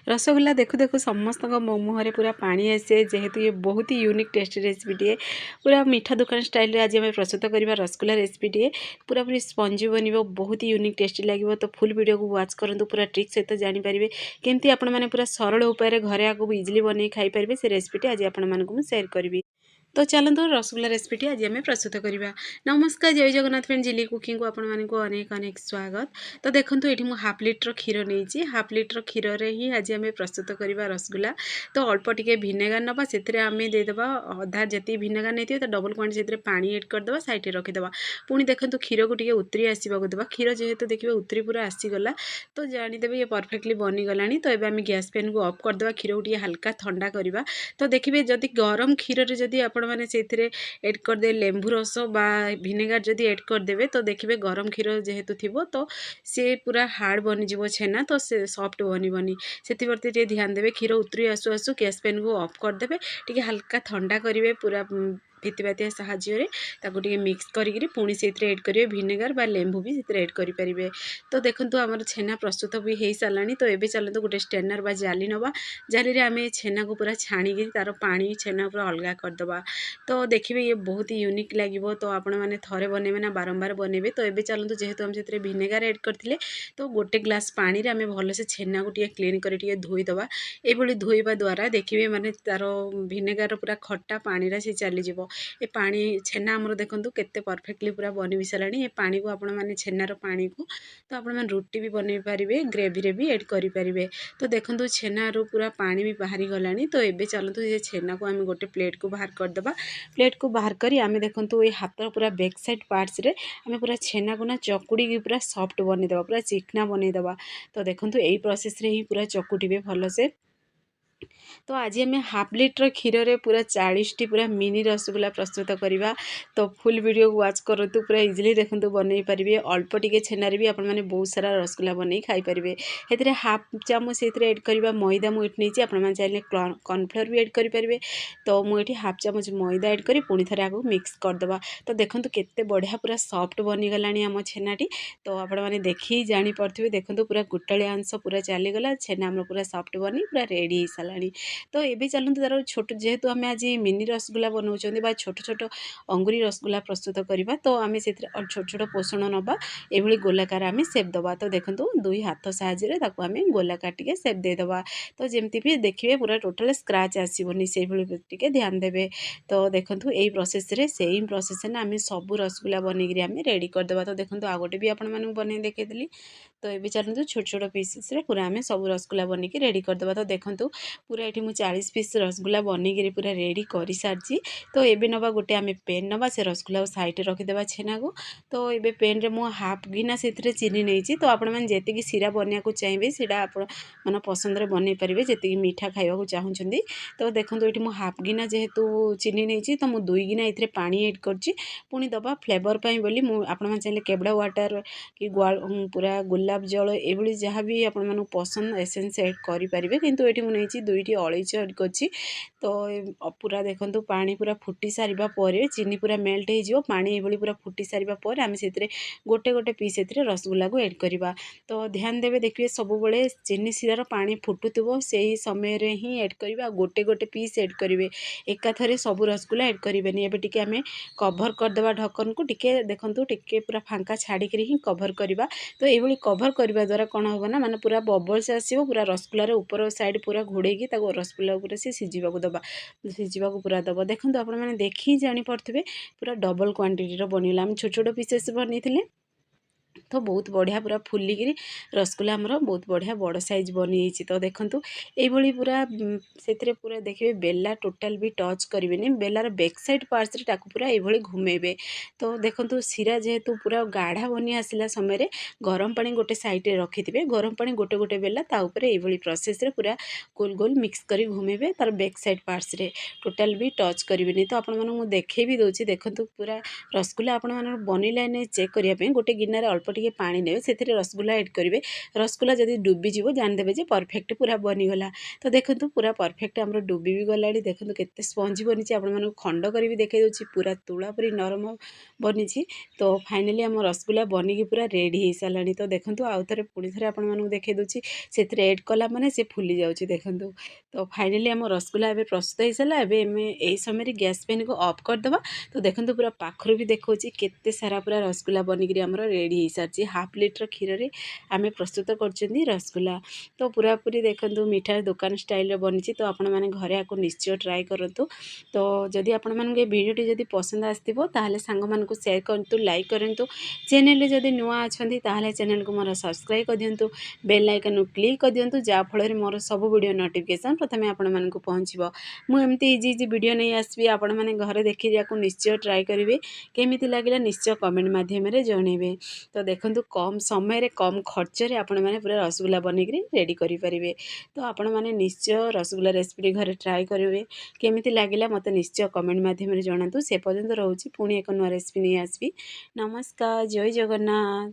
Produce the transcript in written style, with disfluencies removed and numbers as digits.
रसगोल्ला देखु देखु समस्त मुहर पूरा पानी आसे जेहेतु ये बहुत ही यूनिक टेस्टी रेसिपी टे पूरा मीठा दुकान स्टाइल आज आम प्रस्तुत करवा रसगोल्ला रेसिपी टे पूरा पूरी स्पंजी बन बहुत ही यूनिक टेस्टी लगे। तो फुल वीडियो को वाच करूँ पूरा ट्रिक सहित जानीपारे केमती आपण मैंने पूरा सरल उपाय घरे आपको इजिली बन खाईपारे से रेसिपी आज आपको सेयार करी। तो चलते रसगोल्ला रेसिपी आज आम प्रस्तुत करवा। नमस्कार, जय जगन्नाथ फ्रेंड, जिली कुकिंग को आपण मानक अनेक अनेक स्वागत। तो देखो ये मुझे हाफ लिटर क्षीर नहीं, हाफ लिटर क्षीर ही आज आम प्रस्तुत करवा रसगोल्ला। तो अल्प टिके भिनेगार नवा से आम देदेबा अधा जी भिनेगार नहीं तो डबल क्वांटिटी से पानी एड करदे साइड रखीद। पुणी देखो क्षीर को टिके उतरी आसवाक देवा। क्षीर जेहेतु देखिए उतरी पूरा आसीगला तो जानीदेवे ये परफेक्टली बनीगला। तो ये आम गैस पेन को ऑफ करदे, क्षीर को हल्का ठंडा करवा। तो देखिए जदि गरम क्षीर जदि आपण मैंने से एड करदे लेंबू रस बा भिनेगार जदि एड करदे तो देखिए गरम क्षीर जेहेतु थी तो सी पूरा हार्ड बनीज छेना, तो से सॉफ्ट बनबनी से ध्यान देवे। क्षीर उतरी आसु आसु गैस पेन को ऑफ करदे, टिके हल्का ठंडा करेंगे पूरा भित्तिबातिया साहाय्य टे मिक्स करी पुणी से एड करेंगे भिनेगार बा लेंबू भी एड करेंगे। तो देखो आमर छेना प्रस्तुत भी हो सारा। तो ये चलते गोटे स्टेनर बा जाली नवा, जाली आम छेना को पूरा छाणी तार पानी छेना पूरा अलग करदे। तो देखिए ये बहुत ही यूनिक लगे। तो आपण मैंने थरे बनइबे ना बारंबार बनइबे। तो ये चलते जेहेतु हम से भिनेगार एड करते तो गोटे ग्लास पानी आम भलसे छेना को क्लीन कर धोईदबा। ये धोइबा द्वारा देखिए माने तार भिनेगार पूरा खट्टा पानी से चलीज। ये पानी छेना आमर देखूँ केते परफेक्टली पूरा बनी भी सारा। ये पानी को आपण मैंने छेनार पानी को तो आपण मैंने रुटी भी बनई पारे, ग्रेवी रे भी एड करें। तो देखो छेनारू पूरा पानी भी बाहरी गला। तो ये चलते ये छेना को आम गोटे प्लेट को बाहर करदे। प्लेट को बाहर करी आम देखो ये हाथ पूरा बैक साइड पार्ट्स रे आम पूरा छेना को ना चकुड़ी पूरा सॉफ्ट बनईदे, पूरा चिकना बनईदे। तो देखो यही प्रोसेस रे ही पूरा चकुटिबे भलसे। तो आज आम हाफ लिटर क्षीर रे पूरा 40 टी पूरा मिनी रसगोल्ला प्रस्तुत करवा। तो फुल वीडियो को वाच करूँ पूरा इजिली देखो बनई पारे। अल्प टिके छेनारे भी आपण मैंने बहुत सारा रसगोल्ला बनई खाई पारे। से हाफ चामच से एड करवा मैदा मुझे नहीं आप चाहिए कॉर्नफ्लोर भी एड करेंगे। तो मुझे हाफ चामच मैदा एड करी पुणी थे आगे मिक्स करदे। तो देखो केते बढ़िया पूरा सॉफ्ट बनीगला आम छेनाटी। तो आपण मैंने देखी जापे देखो पूरा गोटालिया अंश पूरा चलीगला, छेना आम पूरा सॉफ्ट बनी पूरा रेडी हो सारा। तो ये चलते तार छोट जेहेतु आम आज मिनी रसगोल्ला बनाऊँ छोट छोट अंगुरी रसगोल्ला प्रस्तुत करवा। तो आम से छोट छोट पोषण नवा ये गोलाकार आम सेप दबा। तो देखो दुई हाथ साहाय्य आम गोलाकार टे सेप देदबा। तो जमती भी देखिए पूरा टोटाल स्क्राच आसबनी से टे ध्यान देवे। तो देखो यही प्रोसेस रे सेम प्रोसेस आम सब रसगोल्ला बनईकि आम रेडी करदे। तो देखो आ गोटे भी आपण मानक बन देखी। तो ये चलते छोट छोट पीसेस रे पूरा आम सब रसगोल्ला बनईकि रेडी करदे। तो देखो पूरा ये मुझे 40 पीस रसगोल्ला बनईकि पूरा रेडी कर सारी। तो ये नवा गोटे आम पेन नवा से रसगोल्ला साइड रखीदे छेना को। तो ये पेन रे मु हाफ गिना से चीनी नहीं। तो आपण मैंने जी सीरा बनवाक चाहिए सीटा आप पसंद बनई पारे जी मीठा खावा चाहूँगी। तो देखो ये मुझे हाफ गिना जेहेतु चीनी नहीं तो मुझे 2 गिना ये पानी एड करची पुणी दबा फ्लेवर बोली मुझे चाहिए केवड़ा वाटर कि पूरा गोलाप जल ये जहाँ भी आपण मानक पसंद एसेंस एड करेंगे। किंतु ये मुझे 2टी अलैची एड करची। तो पूरा देखो पानी पूरा फुटी सारिबा परे चीनी पूरा मेल्ट हो पानी ये पूरा फुटी सारिबा परे आम से गोटे गोटे पीस से रसगोल्ला को एड करवा। तो ध्यान देवे देखिए सब बड़े चीनी सीरार पानी फुटुव से ही समय रे ही एड करवा। गोटे गोटे पीस एड करेंगे, एकाथरे सब रसगोल्ला एड करेंगे। एबे टिके आम कभर करदे ढक्कन को टिके देखो टिके पूरा फांका छाड़िक ही कभर करवा। तो ये कभर करने द्वारा कौन होगा ना माने पूरा बबल्स आसो पूरा रसगोल्लार ऊपर साइड पूरा घोड़ेगी रसगोल्ला पूरा सी सीझा दबा सीझा पूरा दबा। देखो आप देखी जापे पूरा डबल क्वांटिटी बनला आम छोट छोट पीसेस बनई। तो बहुत बढ़िया पूरा फुलिकी रसगोल्ला आमर बहुत बढ़िया बड़ साइज बनी। तो देखो ये पूरा से पूरा देखिए बेला टोटाल भी टच करेंगे, बेलार बैक साइड पार्ट्स पूरा ये घुमेबे। तो देखो सीरा जेहेतु पूरा गाढ़ा बनी आसला समय गरम पानी गोटे साइड रे रखिथे, गरम पानी गोटे गोटे बेला ताऊपर ये प्रोसेस रे पूरा गोल गोल मिक्स कर घुमेबे तार बैक साइड पार्ट्स रे टोटाल भी टच करेंगे। तो आपको देखे भी दूसरी देखो पूरा रसगोल्ला आपण बनइला चेक करने गोटे गिनार अल्प टिके पानी नेबे सेथिरे रसगुल्ला ऐड करेंगे। रसगुल्ला जदि डुबीज जानदेवे जे परफेक्ट पूरा बनीगला। तो देखो पूरा परफेक्ट आम डुबी भी गला। देखो केते स्पंजी बनी आपण खंड कर भी देखे दूसरी पूरा तुला पूरी नरम बनी। तो फाइनाली आम रसगुल्ला बनिकी पूरा रेडी हो सारा। तो देखो आउ थे पुणी थे आपको देखे दूसरी से एड कला माने से फुली जाऊँगी देखूँ। तो फाइनाली आम रसगुल्ला एवं प्रस्तुत हो सारा। एवं यही समय गैस पेन को ऑफ करदे। तो देखो पूरा पाखर भी देखा केते सारा पूरा रसगुल्ला बनिकी आमर रेडी हो सारी। हाफ लिटर क्षीर में आम प्रस्तुत कर रसगुल्ला। तो पूरा पूरी देखो मीठा दुकान स्टाइल बनी। तो आपण मैंने घरे आपको निश्चय ट्राए करूँ। तो जदि आपण मानक भिडियोटी जदि पसंद आसो ताले सांग मानक शेयर करूँ, लाइक करूँ। चैनल जदि नुआ अच्छा ताले चैनल को मोर सब्सक्राइब कर दिंतु। बेल आइकन क्लिक कर दिंतु जहाँफल मोर सब वीडियो नोटिफिकेशन प्रथम आपण मानक पहुँचो। मुझे इजी इजी वीडियो नहीं आसबि आपण मैंने घरे देखी जाकू निश्चय ट्राए करेंगे। केमिति लागला निश्चय कमेंट माध्यम जनइबे। तो देखो कम समय कम खर्च आपण मैंने पूरा रसगुल्ला बनिक रेडी करेंगे। तो आपण मैंने निश्चय रसगुल्ला रेसिपी घरे ट्राए करेंगे। केमिति लागला मत निश्चय कमेंट माध्यम जनातु। से पर्यंत रोचे पुणी एक नुआ रेसिपी नहीं आसबि। नमस्कार, जय जगन्नाथ।